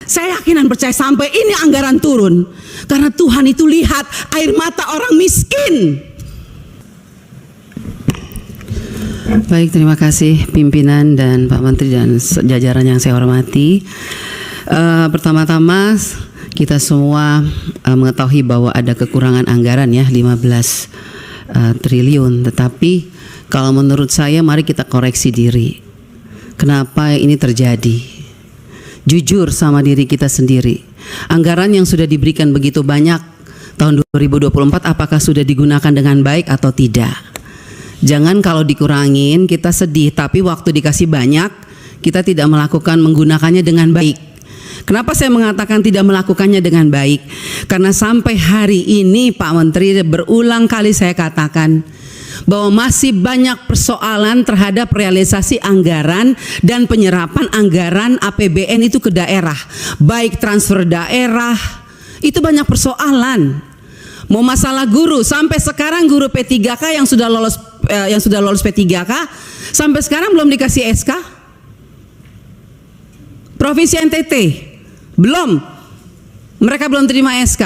Saya yakin dan percaya sampai ini anggaran turun. Karena Tuhan itu lihat air mata orang miskin. Baik, terima kasih pimpinan dan Pak Menteri dan jajaran yang saya hormati. Pertama-tama kita semua mengetahui bahwa ada kekurangan anggaran ya 15 triliun. Tetapi kalau menurut saya mari kita koreksi diri. Kenapa ini terjadi? Jujur sama diri kita sendiri. Anggaran yang sudah diberikan begitu banyak tahun 2024 apakah sudah digunakan dengan baik atau tidak? Jangan kalau dikurangin kita sedih, tapi waktu dikasih banyak kita tidak menggunakannya dengan baik. Kenapa saya mengatakan tidak melakukannya dengan baik? Karena sampai hari ini Pak Menteri berulang kali saya katakan bahwa masih banyak persoalan terhadap realisasi anggaran dan penyerapan anggaran APBN itu ke daerah, baik transfer daerah, itu banyak persoalan. Mau masalah guru, sampai sekarang guru P3K yang sudah lolos P3K sampai sekarang belum dikasih SK. Provinsi NTT belum, mereka belum terima SK.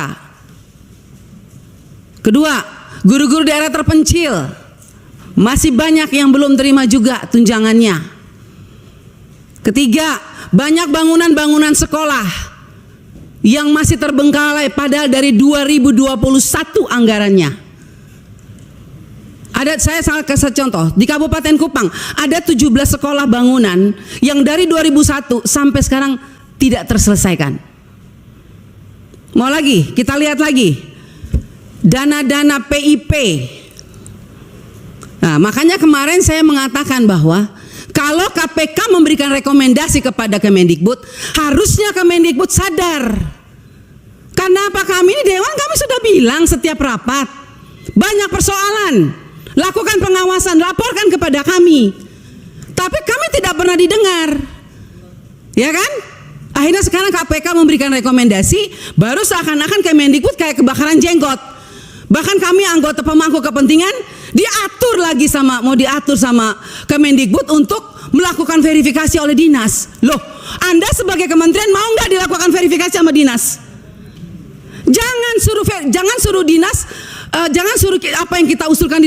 Kedua, guru-guru daerah terpencil masih banyak yang belum terima juga tunjangannya. Ketiga, banyak bangunan-bangunan sekolah yang masih terbengkalai padahal dari 2021 anggarannya. Saya sangat kasih contoh di Kabupaten Kupang ada 17 sekolah bangunan yang dari 2001 sampai sekarang tidak terselesaikan. Mau lagi, kita lihat lagi dana-dana PIP. Nah, makanya kemarin saya mengatakan bahwa kalau KPK memberikan rekomendasi kepada Kemendikbud, harusnya Kemendikbud sadar. Karena apa, kami ini Dewan kami sudah bilang setiap rapat, banyak persoalan, lakukan pengawasan, laporkan kepada kami. Tapi kami tidak pernah didengar. Ya kan? Akhirnya sekarang KPK memberikan rekomendasi, baru seakan-akan Kemendikbud kayak kebakaran jenggot. Bahkan kami anggota pemangku kepentingan mau diatur sama Kemendikbud untuk melakukan verifikasi oleh dinas. Loh, Anda sebagai kementerian mau nggak dilakukan verifikasi sama dinas? Jangan suruh dinas, jangan suruh apa yang kita usulkan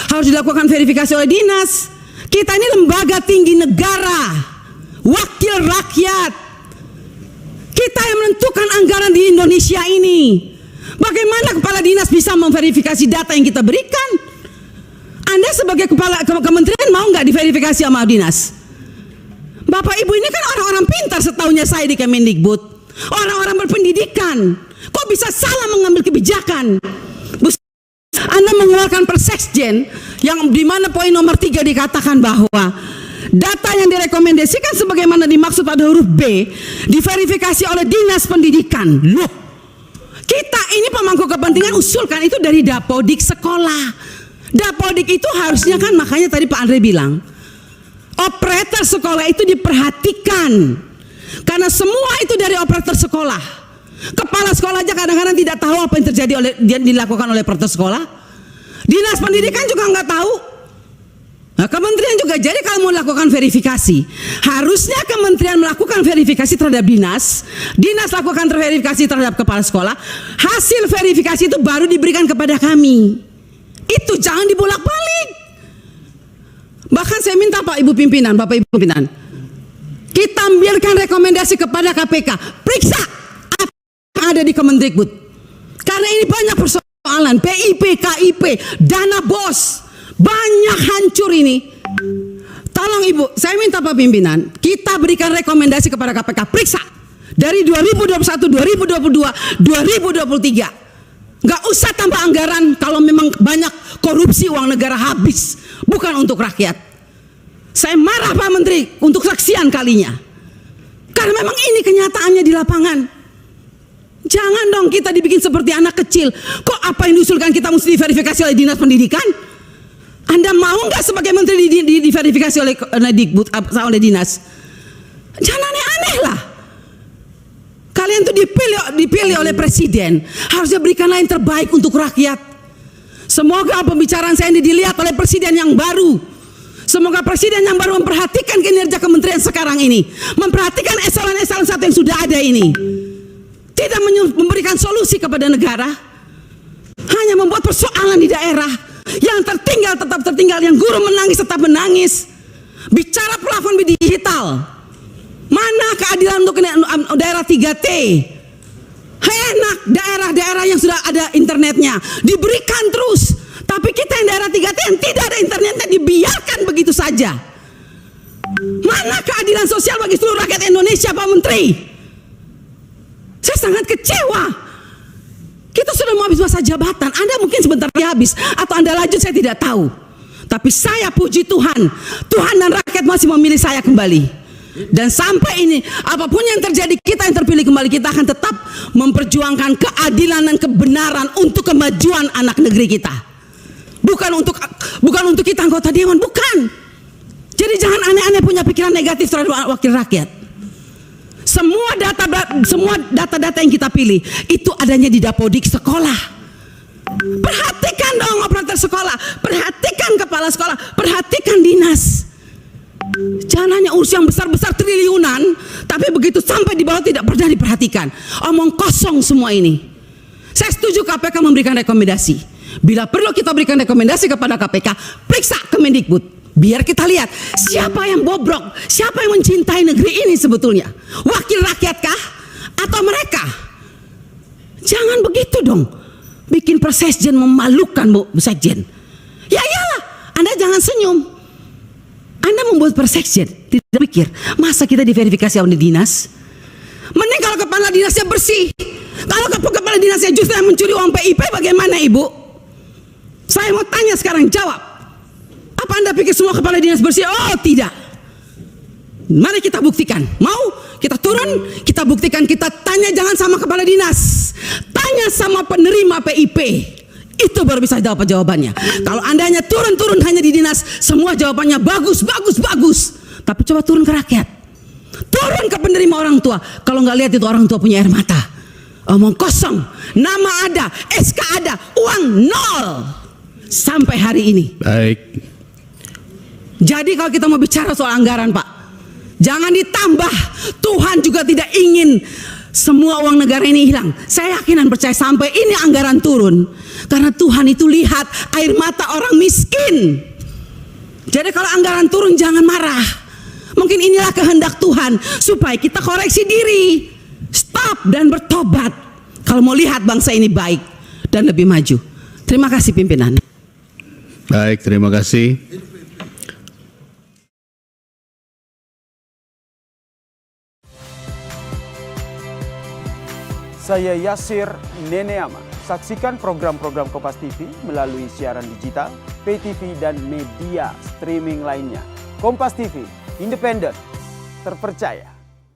harus dilakukan verifikasi oleh dinas. Kita ini lembaga tinggi negara, wakil rakyat. Kita yang menentukan anggaran di Indonesia ini. Bagaimana kepala dinas bisa memverifikasi data yang kita berikan? Anda sebagai kepala kementerian mau nggak diverifikasi sama dinas? Bapak Ibu ini kan orang-orang pintar setahunya saya di Kemendikbud, orang-orang berpendidikan. Kok bisa salah mengambil kebijakan? Anda mengeluarkan Perseksjen yang dimana poin nomor 3 dikatakan bahwa data yang direkomendasikan sebagaimana dimaksud pada huruf B diverifikasi oleh dinas pendidikan. Loh, kita ini pemangku kepentingan usulkan itu dari Dapodik sekolah. Dapodik itu harusnya kan, makanya tadi Pak Andre bilang operator sekolah itu diperhatikan karena semua itu dari operator sekolah. Kepala sekolah aja kadang-kadang tidak tahu apa yang terjadi dilakukan oleh operator sekolah. Dinas pendidikan juga nggak tahu. Nah, kementerian juga. Jadi kalau mau lakukan verifikasi, harusnya kementerian melakukan verifikasi terhadap dinas, dinas lakukan verifikasi terhadap kepala sekolah, hasil verifikasi itu baru diberikan kepada kami. Itu jangan dibolak-balik. Bahkan saya minta Bapak Ibu pimpinan, kita ambilkan rekomendasi kepada KPK, periksa apa yang ada di Kemendikbud. Karena ini banyak persoalan, PIP, KIP, dana BOS, banyak hancur ini. Tolong Ibu, saya minta Pak pimpinan, kita berikan rekomendasi kepada KPK, periksa dari 2021, 2022, 2023. Nggak usah tambah anggaran kalau memang banyak korupsi, uang negara habis, bukan untuk rakyat. Saya marah Pak Menteri untuk sekian kalinya, karena memang ini kenyataannya di lapangan. Jangan dong kita dibikin seperti anak kecil. Kok apa yang diusulkan kita mesti diverifikasi oleh dinas pendidikan? Anda mau nggak sebagai menteri diverifikasi oleh Dikbud, oleh dinas? Jangan aneh-aneh lah. Kalian tuh dipilih oleh presiden, harusnya berikanlah yang terbaik untuk rakyat. Semoga pembicaraan saya ini dilihat oleh presiden yang baru. Semoga presiden yang baru memperhatikan kinerja kementerian sekarang ini, memperhatikan eselon-eselon 1 yang sudah ada ini, tidak memberikan solusi kepada negara, hanya membuat persoalan di daerah. Yang tertinggal tetap tertinggal, yang guru menangis tetap menangis. Bicara plafon digital, mana keadilan untuk daerah 3T? Enak daerah-daerah yang sudah ada internetnya diberikan terus, tapi kita yang daerah 3T yang tidak ada internetnya dibiarkan begitu saja. Mana keadilan sosial bagi seluruh rakyat Indonesia, Pak Menteri? Saya sangat kecewa. Kita sudah mau habis masa jabatan, Anda mungkin sebentar lagi habis, atau Anda lanjut, saya tidak tahu. Tapi saya puji Tuhan, Tuhan dan rakyat masih memilih saya kembali. Dan sampai ini, apapun yang terjadi, kita yang terpilih kembali, kita akan tetap memperjuangkan keadilan dan kebenaran untuk kemajuan anak negeri kita. Bukan untuk kita anggota dewan, bukan. Jadi jangan aneh-aneh punya pikiran negatif terhadap wakil rakyat. Semua data-data yang kita pilih itu adanya di Dapodik sekolah. Perhatikan dong operator sekolah, perhatikan kepala sekolah, perhatikan dinas. Jangan hanya urus yang besar-besar triliunan, tapi begitu sampai di bawah tidak pernah diperhatikan. Omong kosong semua ini. Saya setuju KPK memberikan rekomendasi. Bila perlu kita berikan rekomendasi kepada KPK, periksa Kemendikbud. Biar kita lihat siapa yang bobrok, siapa yang mencintai negeri ini sebetulnya. Wakil rakyatkah atau mereka? Jangan begitu dong. Bikin Persekjen memalukan, Bu Sekjen. Ya iyalah, Anda jangan senyum. Anda membuat Persekjen, tidak pikir masa kita diverifikasi oleh dinas? Mending kalau kepala dinasnya bersih. Kalau kepala dinasnya justru yang mencuri uang PIP, bagaimana Ibu? Saya mau tanya sekarang, jawab. Apa Anda pikir semua kepala dinas bersih? Oh tidak. Mari kita buktikan. Mau kita turun, kita buktikan, kita tanya, jangan sama kepala dinas, tanya sama penerima PIP. Itu baru bisa jawab jawabannya. Kalau Anda hanya turun hanya di dinas, semua jawabannya bagus. Tapi coba turun ke rakyat, turun ke penerima orang tua. Kalau nggak lihat itu orang tua punya air mata. Omong kosong, nama ada, SK ada, uang nol sampai hari ini. Baik. Jadi kalau kita mau bicara soal anggaran, Pak, jangan ditambah. Tuhan juga tidak ingin semua uang negara ini hilang. Saya yakin dan percaya sampai ini anggaran turun, karena Tuhan itu lihat air mata orang miskin. Jadi kalau anggaran turun jangan marah. Mungkin inilah kehendak Tuhan supaya kita koreksi diri, stop dan bertobat. Kalau mau lihat bangsa ini baik dan lebih maju. Terima kasih pimpinan. Baik, terima kasih. Saya Yasir Neneama. Saksikan program-program Kompas TV melalui siaran digital, pay TV, dan media streaming lainnya. Kompas TV, independen, terpercaya.